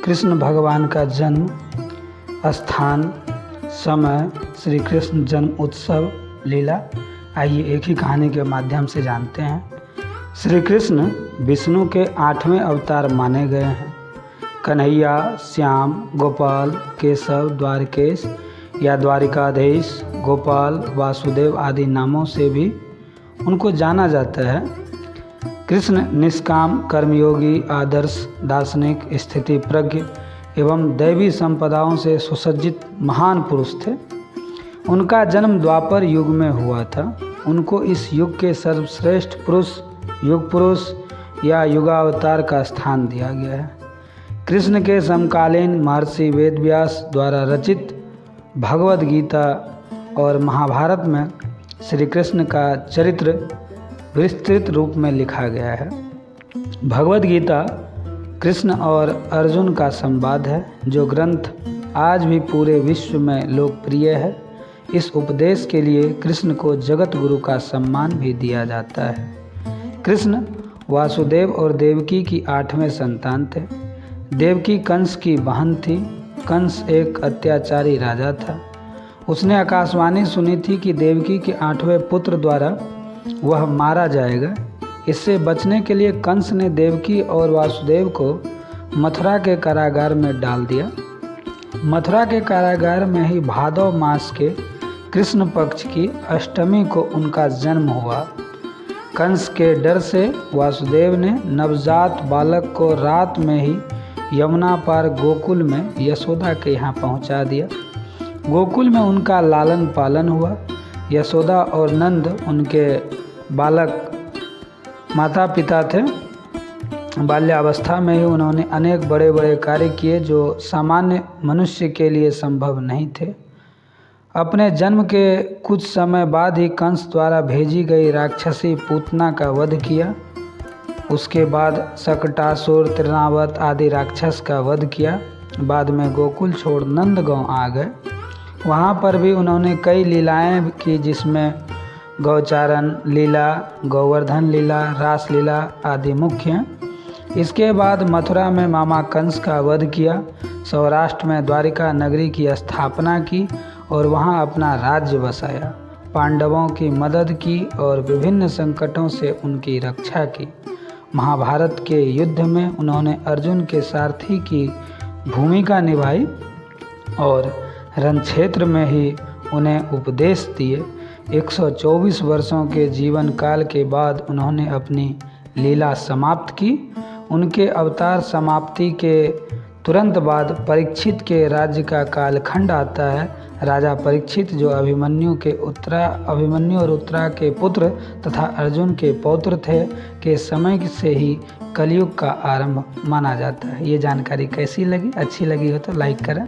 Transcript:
कृष्ण भगवान का जन्म स्थान, समय, श्री कृष्ण जन्म उत्सव, लीला, आइए एक ही कहानी के माध्यम से जानते हैं। श्री कृष्ण विष्णु के 8वें अवतार माने गए हैं। कन्हैया, श्याम, गोपाल, केशव, द्वारकेश या द्वारिकाधीश, गोपाल, वासुदेव आदि नामों से भी उनको जाना जाता है। कृष्ण निष्काम, कर्मयोगी, आदर्श, दार्शनिक, स्थिति प्रज्ञ एवं दैवी संपदाओं से सुसज्जित महान पुरुष थे। उनका जन्म द्वापर युग में हुआ था। उनको इस युग के सर्वश्रेष्ठ पुरुष, युग पुरुष या युगावतार का स्थान दिया गया है। कृष्ण के समकालीन महर्षि वेदव्यास द्वारा रचित भगवद गीता और महाभारत में श्री कृष्ण का चरित्र विस्तृत रूप में लिखा गया है। भगवद गीता कृष्ण और अर्जुन का संवाद है, जो ग्रंथ आज भी पूरे विश्व में लोकप्रिय है। इस उपदेश के लिए कृष्ण को जगत गुरु का सम्मान भी दिया जाता है। कृष्ण वासुदेव और देवकी की 8वें संतान थे। देवकी कंस की बहन थी। कंस एक अत्याचारी राजा था। उसने आकाशवाणी सुनी थी कि देवकी के 8वें पुत्र द्वारा वह मारा जाएगा। इससे बचने के लिए कंस ने देवकी और वासुदेव को मथुरा के कारागार में डाल दिया। मथुरा के कारागार में ही भादव मास के कृष्ण पक्ष की अष्टमी को उनका जन्म हुआ। कंस के डर से वासुदेव ने नवजात बालक को रात में ही यमुना पार गोकुल में यशोदा के यहाँ पहुँचा दिया। गोकुल में उनका लालन पालन हुआ। यशोदा और नंद उनके बालक माता पिता थे। बाल्यावस्था में ही उन्होंने अनेक बड़े बड़े कार्य किए जो सामान्य मनुष्य के लिए संभव नहीं थे। अपने जन्म के कुछ समय बाद ही कंस द्वारा भेजी गई राक्षसी पूतना का वध किया। उसके बाद शकटासुर, तृणावत आदि राक्षस का वध किया। बाद में गोकुल छोड़ नंदगांव आ गए। वहाँ पर भी उन्होंने कई लीलाएं की, जिसमें गौचारण लीला, गोवर्धन लीला, रास लीला आदि मुख्य हैं। इसके बाद मथुरा में मामा कंस का वध किया। सौराष्ट्र में द्वारिका नगरी की स्थापना की और वहां अपना राज्य बसाया। पांडवों की मदद की और विभिन्न संकटों से उनकी रक्षा की। महाभारत के युद्ध में उन्होंने अर्जुन के सारथी की भूमिका निभाई और रणक्षेत्र में ही उन्हें उपदेश दिए। 124 वर्षों के जीवन काल के बाद उन्होंने अपनी लीला समाप्त की। उनके अवतार समाप्ति के तुरंत बाद परीक्षित के राज्य का कालखंड आता है। राजा परीक्षित, जो अभिमन्यु और उत्तरा के पुत्र तथा अर्जुन के पौत्र थे, के समय से ही कलयुग का आरंभ माना जाता है। ये जानकारी कैसी लगी? अच्छी लगी हो तो लाइक करें।